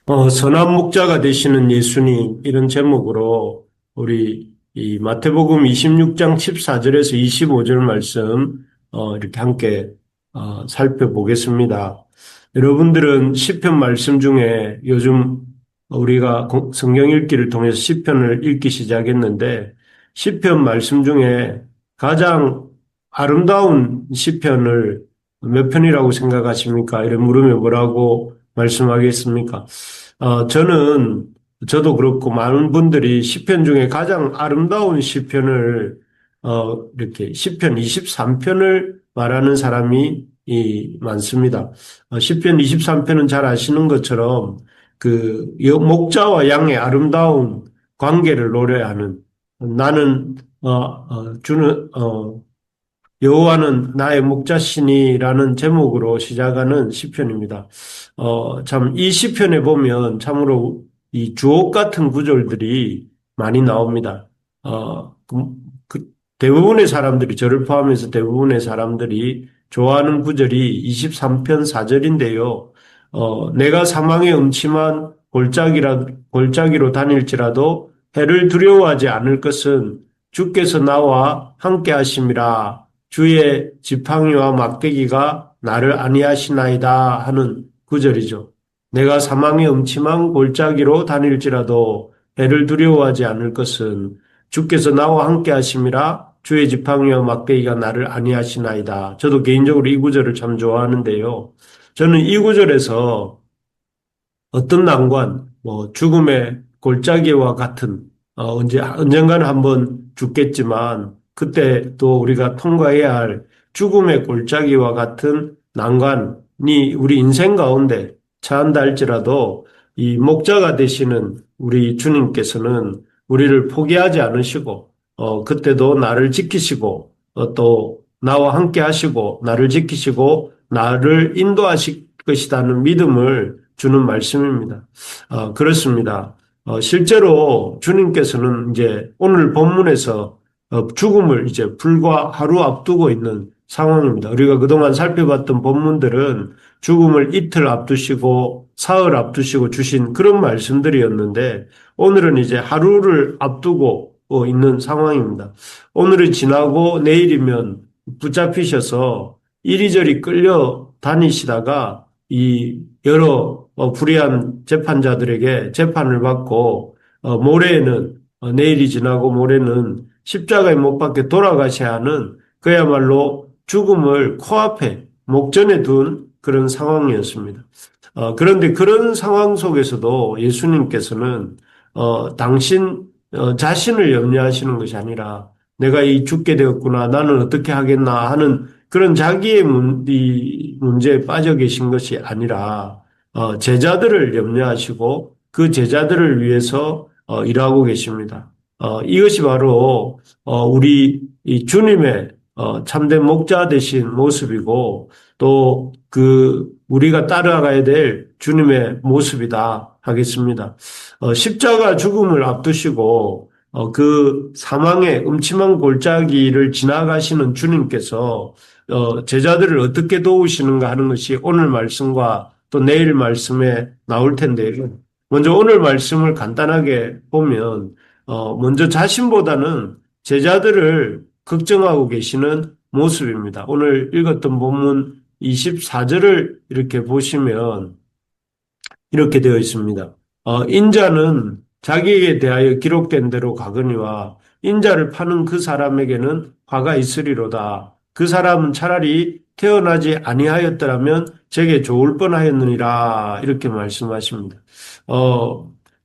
선한 목자가 되시는 예수님, 이런 제목으로 우리 이 마태복음 26장 14절에서 25절 말씀 이렇게 함께 살펴보겠습니다. 여러분들은 시편 말씀 중에 요즘 우리가 성경 읽기를 통해서 시편을 읽기 시작했는데 시편 말씀 중에 가장 아름다운 시편을 몇 편이라고 생각하십니까? 이런 물으면 뭐라고 말씀하겠습니까? 저도 그렇고 많은 분들이 시편 중에 가장 아름다운 시편을 이렇게 시편 23편을 말하는 사람이 많습니다. 시편 23편은 잘 아시는 것처럼 그 목자와 양의 아름다운 관계를 노래하는 나는 주는 여호와는 나의 목자시니라는 제목으로 시작하는 시편입니다. 참 이 시편에 보면 참으로 이 주옥 같은 구절들이 많이 나옵니다. 그 대부분의 사람들이 저를 포함해서 대부분의 사람들이 좋아하는 구절이 23편 4절인데요. 내가 사망의 음침한 골짜기로 다닐지라도 해를 두려워하지 않을 것은 주께서 나와 함께 하심이라. 주의 지팡이와 막대기가 나를 안위하시나이다 하는 구절이죠. 내가 사망의 음침한 골짜기로 다닐지라도 해를 두려워하지 않을 것은 주께서 나와 함께 하심이라. 주의 지팡이와 막대기가 나를 안위하시나이다. 저도 개인적으로 이 구절을 참 좋아하는데요. 저는 이 구절에서 어떤 난관, 죽음의 골짜기와 같은, 언젠가는 한번 죽겠지만, 그때 또 우리가 통과해야 할 죽음의 골짜기와 같은 난관이 우리 인생 가운데 처한다 할지라도 이 목자가 되시는 우리 주님께서는 우리를 포기하지 않으시고, 그때도 나를 지키시고, 또 나와 함께 하시고, 나를 지키시고, 나를 인도하실 것이라는 믿음을 주는 말씀입니다. 그렇습니다. 실제로 주님께서는 이제 오늘 본문에서 죽음을 이제 불과 하루 앞두고 있는 상황입니다. 우리가 그동안 살펴봤던 본문들은 죽음을 이틀 앞두시고 사흘 앞두시고 주신 그런 말씀들이었는데 오늘은 이제 하루를 앞두고 있는 상황입니다. 오늘이 지나고 내일이면 붙잡히셔서 이리저리 끌려 다니시다가 이 여러 불의한 재판자들에게 재판을 받고 모레에는 내일이 지나고 모레는 십자가에 못 박혀 돌아가셔야 하는 그야말로 죽음을 코앞에 목전에 둔 그런 상황이었습니다. 그런데 그런 상황 속에서도 예수님께서는 당신 자신을 염려하시는 것이 아니라 내가 이 죽게 되었구나 나는 어떻게 하겠나 하는 그런 자기의 이 문제에 빠져 계신 것이 아니라 제자들을 염려하시고 그 제자들을 위해서 일하고 계십니다. 이것이 바로 우리 이 주님의 참된 목자 되신 모습이고 또 그 우리가 따라가야 될 주님의 모습이다 하겠습니다. 십자가 죽음을 앞두시고 그 사망의 음침한 골짜기를 지나가시는 주님께서 제자들을 어떻게 도우시는가 하는 것이 오늘 말씀과 또 내일 말씀에 나올 텐데요. 먼저 오늘 말씀을 간단하게 보면 먼저 자신보다는 제자들을 걱정하고 계시는 모습입니다. 오늘 읽었던 본문 24절을 이렇게 보시면 이렇게 되어 있습니다. 인자는 자기에게 대하여 기록된 대로 가거니와 인자를 파는 그 사람에게는 화가 있으리로다. 그 사람은 차라리 태어나지 아니하였더라면 제게 좋을 뻔하였느니라 이렇게 말씀하십니다.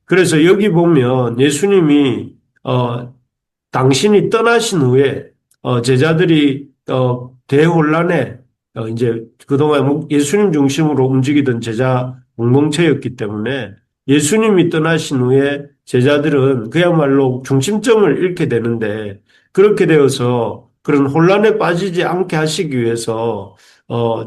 그래서 여기 보면 예수님이 당신이 떠나신 후에 제자들이 대혼란에 이제 그동안 예수님 중심으로 움직이던 제자 공동체였기 때문에 예수님이 떠나신 후에 제자들은 그야말로 중심점을 잃게 되는데 그렇게 되어서 그런 혼란에 빠지지 않게 하시기 위해서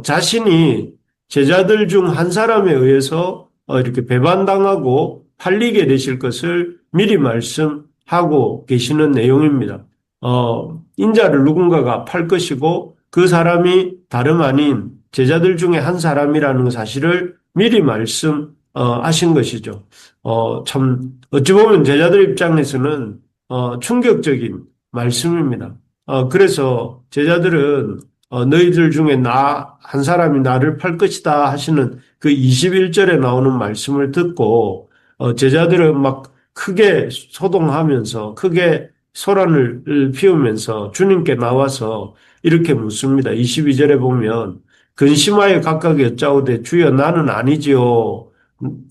자신이 제자들 중 한 사람에 의해서 이렇게 배반당하고 팔리게 되실 것을 미리 말씀하고 계시는 내용입니다. 인자를 누군가가 팔 것이고 그 사람이 다름 아닌 제자들 중에 한 사람이라는 사실을 미리 말씀하고 하신 것이죠. 참, 어찌 보면 제자들 입장에서는 충격적인 말씀입니다. 그래서 제자들은 너희들 중에 한 사람이 나를 팔 것이다 하시는 그 21절에 나오는 말씀을 듣고 제자들은 막 크게 소동하면서 크게 소란을 피우면서 주님께 나와서 이렇게 묻습니다. 22절에 보면 근심하여 각각 여짜오되 주여 나는 아니지요.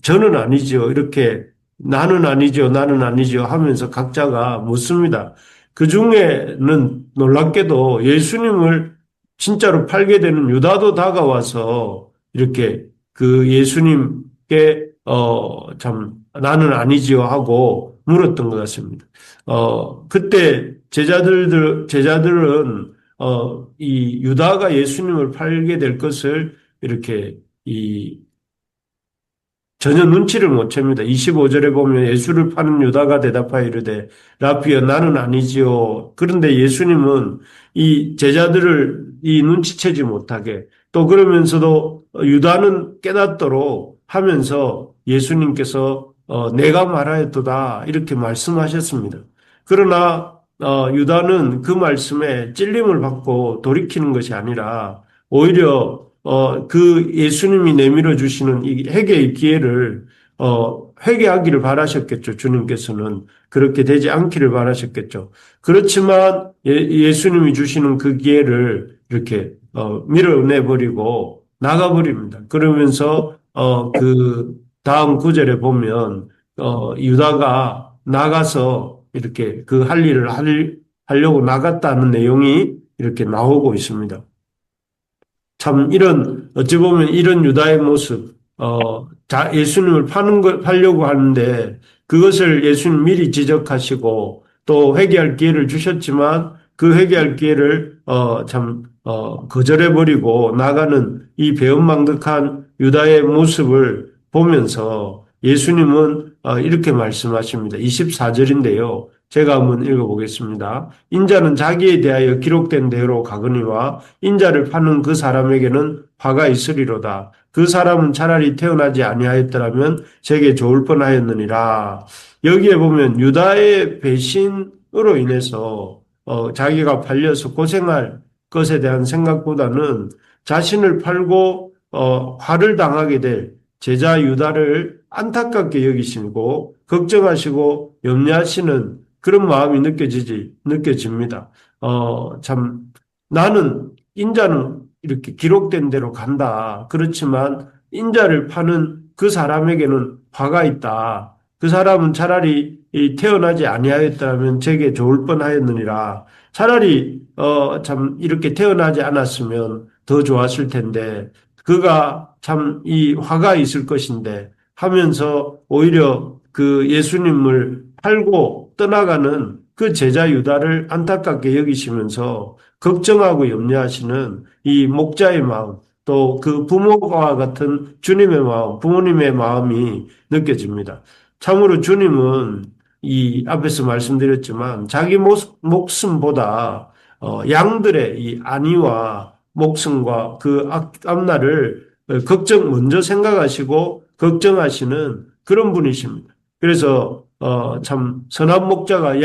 저는 아니지요. 이렇게 나는 아니지요. 나는 아니지요 하면서 각자가 묻습니다. 그 중에는 놀랍게도 예수님을 진짜로 팔게 되는 유다도 다가와서 이렇게 그 예수님께 참 나는 아니지요 하고 물었던 것 같습니다. 그때 제자들은 이 유다가 예수님을 팔게 될 것을 이렇게 이 전혀 눈치를 못 챕니다. 25절에 보면 예수를 파는 유다가 대답하여 이르되 라피여 나는 아니지요. 그런데 예수님은 이 제자들을 이 눈치채지 못하게 또 그러면서도 유다는 깨닫도록 하면서 예수님께서 내가 말하였도다 이렇게 말씀하셨습니다. 그러나 유다는 그 말씀에 찔림을 받고 돌이키는 것이 아니라 오히려 그 예수님이 내밀어 주시는 이 회개의 기회를 회개하기를 바라셨겠죠. 주님께서는 그렇게 되지 않기를 바라셨겠죠. 그렇지만 예수님이 주시는 그 기회를 이렇게 밀어내 버리고 나가 버립니다. 그러면서 그 다음 구절에 보면 유다가 나가서 이렇게 그 할 일을 하려고 나갔다는 내용이 이렇게 나오고 있습니다. 참 이런 어찌 보면 이런 유다의 모습, 예수님을 팔려고 하는데 그것을 예수님 미리 지적하시고 또 회개할 기회를 주셨지만 그 회개할 기회를 거절해 버리고 나가는 이 배은망덕한 유다의 모습을 보면서 예수님은 이렇게 말씀하십니다. 24절인데요. 제가 한번 읽어보겠습니다. 인자는 자기에 대하여 기록된 대로 가거니와 인자를 파는 그 사람에게는 화가 있으리로다. 그 사람은 차라리 태어나지 아니하였더라면 제게 좋을 뻔하였느니라. 여기에 보면 유다의 배신으로 인해서 자기가 팔려서 고생할 것에 대한 생각보다는 자신을 팔고 화를 당하게 될 제자 유다를 안타깝게 여기시고 걱정하시고 염려하시는 그런 마음이 느껴집니다. 참, 나는, 인자는 이렇게 기록된 대로 간다. 그렇지만, 인자를 파는 그 사람에게는 화가 있다. 그 사람은 차라리 태어나지 아니하였다면 제게 좋을 뻔하였느니라. 차라리, 참, 이렇게 태어나지 않았으면 더 좋았을 텐데, 그가 참 이 화가 있을 것인데 하면서 오히려 그 예수님을 팔고 떠나가는 그 제자 유다를 안타깝게 여기시면서 걱정하고 염려하시는 이 목자의 마음, 또 그 부모와 같은 주님의 마음, 부모님의 마음이 느껴집니다. 참으로 주님은 이 앞에서 말씀드렸지만 자기 목숨보다 양들의 이 안위와 목숨과 그 앞날을 먼저 생각하시고 걱정하시는 그런 분이십니다. 그래서 참 선한 목자가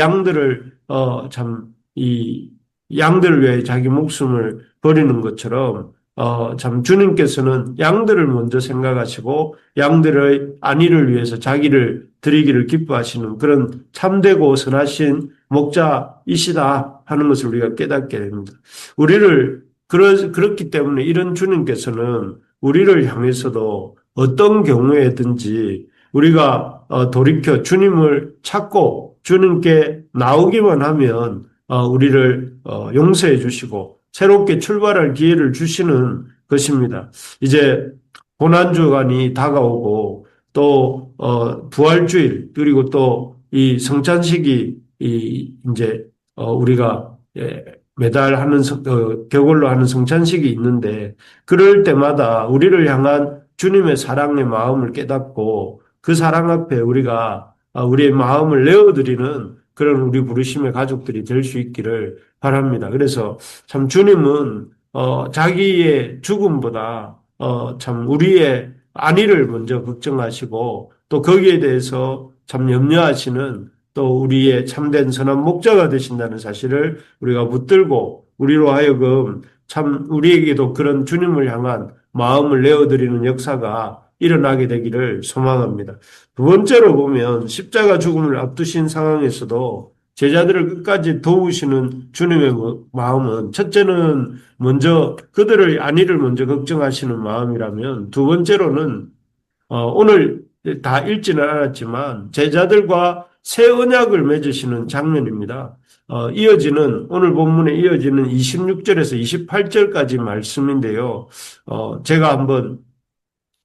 참 이 양들을 위해 자기 목숨을 버리는 것처럼 참 주님께서는 양들을 먼저 생각하시고 양들의 안위를 위해서 자기를 드리기를 기뻐하시는 그런 참되고 선하신 목자이시다 하는 것을 우리가 깨닫게 됩니다. 그렇기 때문에 이런 주님께서는 우리를 향해서도 어떤 경우에든지 우리가 돌이켜 주님을 찾고 주님께 나오기만 하면 우리를 용서해 주시고 새롭게 출발할 기회를 주시는 것입니다. 이제 고난주간이 다가오고 또 부활주일 그리고 또 이 성찬식이 이제 우리가 매달 격월로 하는 성찬식이 있는데 그럴 때마다 우리를 향한 주님의 사랑의 마음을 깨닫고 그 사랑 앞에 우리가 우리의 마음을 내어드리는 그런 우리 부르심의 가족들이 될 수 있기를 바랍니다. 그래서 참 주님은 자기의 죽음보다 참 우리의 안위를 먼저 걱정하시고 또 거기에 대해서 참 염려하시는 또 우리의 참된 선한 목자가 되신다는 사실을 우리가 붙들고 우리로 하여금 참 우리에게도 그런 주님을 향한 마음을 내어드리는 역사가 일어나게 되기를 소망합니다. 두 번째로 보면 십자가 죽음을 앞두신 상황에서도 제자들을 끝까지 도우시는 주님의 마음은 첫째는 먼저 그들의 안위를 먼저 걱정하시는 마음이라면 두 번째로는 오늘 다 읽지는 않았지만 제자들과 새 언약을 맺으시는 장면입니다. 이어지는 오늘 본문에 이어지는 26절에서 28절까지 말씀인데요. 제가 한번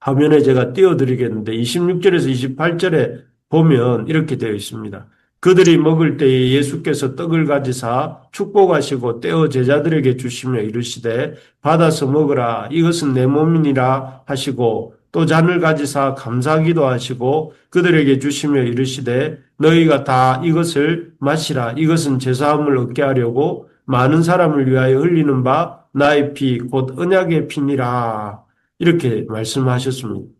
화면에 제가 띄워드리겠는데 26절에서 28절에 보면 이렇게 되어 있습니다. 그들이 먹을 때에 예수께서 떡을 가지사 축복하시고 떼어 제자들에게 주시며 이르시되 받아서 먹으라 이것은 내 몸이니라 하시고 또 잔을 가지사 감사기도 하시고 그들에게 주시며 이르시되 너희가 다 이것을 마시라 이것은 제사함을 얻게 하려고 많은 사람을 위하여 흘리는 바 나의 피 곧 언약의 피니라 이렇게 말씀하셨습니다.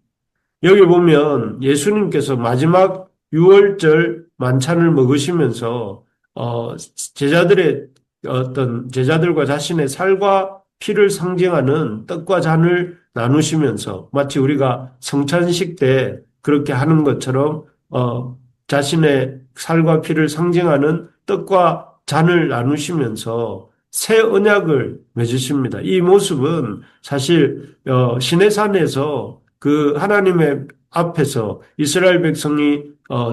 여기 보면 예수님께서 마지막 6월절 만찬을 먹으시면서 제자들의 어떤 제자들과 자신의 살과 피를 상징하는 떡과 잔을 나누시면서 마치 우리가 성찬식 때 그렇게 하는 것처럼 자신의 살과 피를 상징하는 떡과 잔을 나누시면서 새 언약을 맺으십니다. 이 모습은 사실 시내산에서 그 하나님의 앞에서 이스라엘 백성이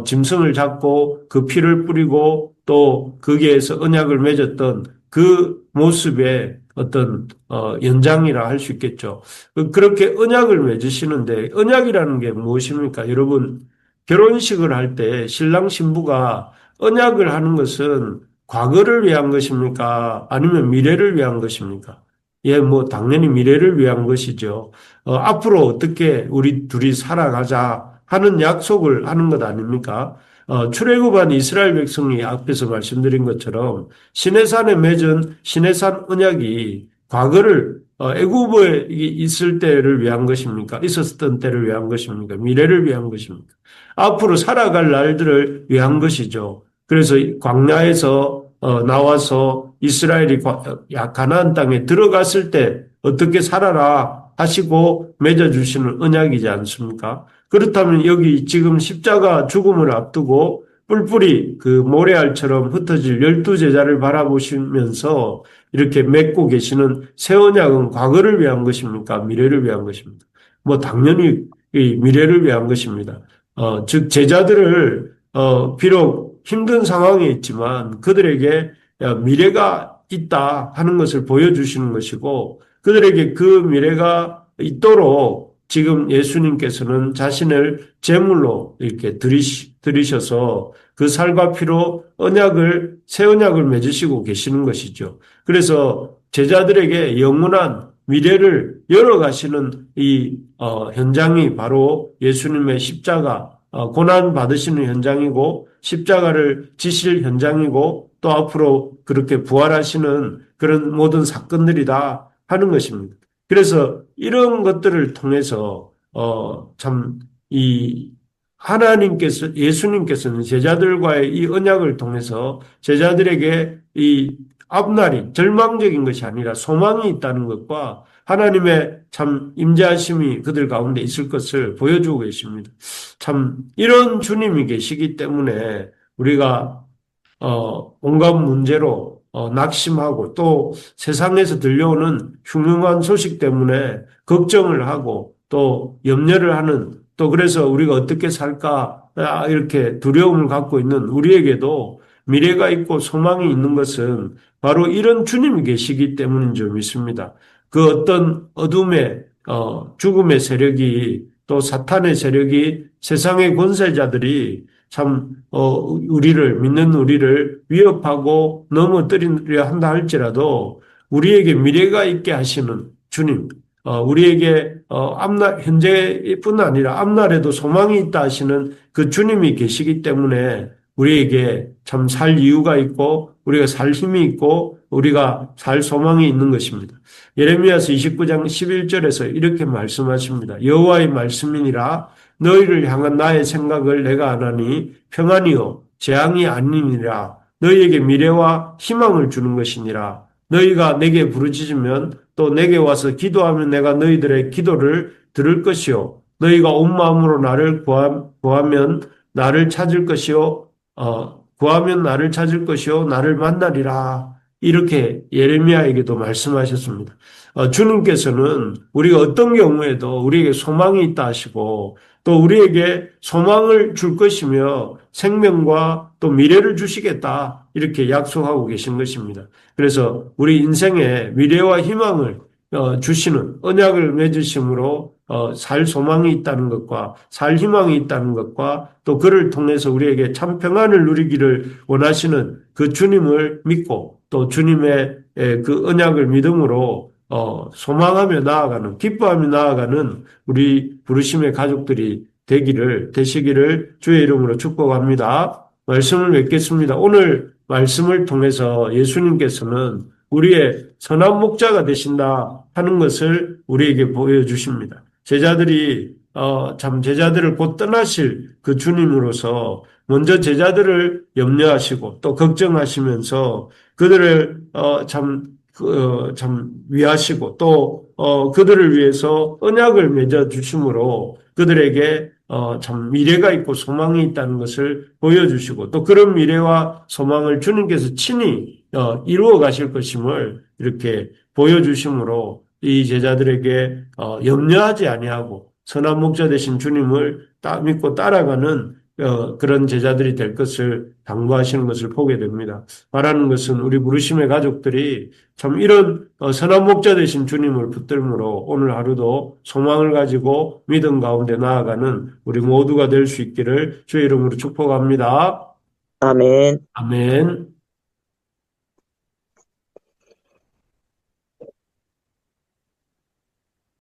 짐승을 잡고 그 피를 뿌리고 또 거기에서 언약을 맺었던 그 모습의 어떤 연장이라 할 수 있겠죠. 그렇게 언약을 맺으시는데 언약이라는 게 무엇입니까? 여러분 결혼식을 할 때 신랑 신부가 언약을 하는 것은 과거를 위한 것입니까? 아니면 미래를 위한 것입니까? 예, 뭐 당연히 미래를 위한 것이죠. 앞으로 어떻게 우리 둘이 살아가자 하는 약속을 하는 것 아닙니까? 출애굽한 이스라엘 백성이 앞에서 말씀드린 것처럼 시내산에 맺은 시내산 언약이 과거를 애굽에 있을 때를 위한 것입니까? 있었던 때를 위한 것입니까? 미래를 위한 것입니까? 앞으로 살아갈 날들을 위한 것이죠. 그래서 광야에서 나와서 이스라엘이 가나안 땅에 들어갔을 때 어떻게 살아라 하시고 맺어주시는 언약이지 않습니까? 그렇다면 여기 지금 십자가 죽음을 앞두고 뿔뿔이 그 모래알처럼 흩어질 12제자를 바라보시면서 이렇게 맺고 계시는 새 언약은 과거를 위한 것입니까? 미래를 위한 것입니까? 뭐 당연히 이 미래를 위한 것입니다. 즉 제자들을 비록 힘든 상황에 있지만 그들에게 미래가 있다 하는 것을 보여주시는 것이고 그들에게 그 미래가 있도록 지금 예수님께서는 자신을 제물로 이렇게 들이셔서 그 살과 피로 새 언약을 맺으시고 계시는 것이죠. 그래서 제자들에게 영원한 미래를 열어가시는 이 현장이 바로 예수님의 십자가 고난 받으시는 현장이고 십자가를 지실 현장이고 또 앞으로 그렇게 부활하시는 그런 모든 사건들이다 하는 것입니다. 그래서 이런 것들을 통해서 참 이 하나님께서 예수님께서는 제자들과의 이 언약을 통해서 제자들에게 이 앞날이 절망적인 것이 아니라 소망이 있다는 것과 하나님의 참 임재하심이 그들 가운데 있을 것을 보여주고 계십니다. 참 이런 주님이 계시기 때문에 우리가 온갖 문제로 낙심하고 또 세상에서 들려오는 흉흉한 소식 때문에 걱정을 하고 또 염려를 하는 또 그래서 우리가 어떻게 살까 이렇게 두려움을 갖고 있는 우리에게도 미래가 있고 소망이 있는 것은 바로 이런 주님이 계시기 때문인 줄 믿습니다. 그 어떤 어둠의 죽음의 세력이 또 사탄의 세력이 세상의 권세자들이 참 우리를 믿는 우리를 위협하고 넘어뜨리려 한다 할지라도 우리에게 미래가 있게 하시는 주님, 우리에게 앞날 현재뿐 아니라 앞날에도 소망이 있다 하시는 그 주님이 계시기 때문에 우리에게 참 살 이유가 있고 우리가 살 힘이 있고 우리가 살 소망이 있는 것입니다. 예레미야서 29장 11절에서 이렇게 말씀하십니다. 여호와의 말씀이니라 너희를 향한 나의 생각을 내가 아나니 평안이요 재앙이 아니니라 너희에게 미래와 희망을 주는 것이니라 너희가 내게 부르짖으면 또 내게 와서 기도하면 내가 너희들의 기도를 들을 것이요 너희가 온 마음으로 나를 구하면 나를 찾을 것이요 구하면 나를 찾을 것이요 나를 만나리라 이렇게 예레미야에게도 말씀하셨습니다. 주님께서는 우리가 어떤 경우에도 우리에게 소망이 있다 하시고 또 우리에게 소망을 줄 것이며 생명과 또 미래를 주시겠다 이렇게 약속하고 계신 것입니다. 그래서 우리 인생에 미래와 희망을 주시는 언약을 맺으심으로 살 소망이 있다는 것과 살 희망이 있다는 것과 또 그를 통해서 우리에게 참 평안을 누리기를 원하시는 그 주님을 믿고 또 주님의 그 언약을 믿음으로 소망하며 나아가는 기뻐하며 나아가는 우리 부르심의 가족들이 되시기를 주의 이름으로 축복합니다. 말씀을 맺겠습니다. 오늘 말씀을 통해서 예수님께서는 우리의 선한 목자가 되신다 하는 것을 우리에게 보여주십니다. 제자들이 참 제자들을 곧 떠나실 그 주님으로서 먼저 제자들을 염려하시고 또 걱정하시면서 그들을 참 위하시고 또 그들을 위해서 언약을 맺어 주심으로 그들에게 참 미래가 있고 소망이 있다는 것을 보여주시고 또 그런 미래와 소망을 주님께서 친히 이루어 가실 것임을 이렇게 보여주심으로 이 제자들에게 염려하지 아니하고 선한 목자 되신 주님을 믿고 따라가는 그런 제자들이 될 것을 당부하시는 것을 보게 됩니다. 바라는 것은 우리 부르심의 가족들이 참 이런 선한 목자 되신 주님을 붙들므로 오늘 하루도 소망을 가지고 믿음 가운데 나아가는 우리 모두가 될 수 있기를 주의 이름으로 축복합니다. 아멘. 아멘.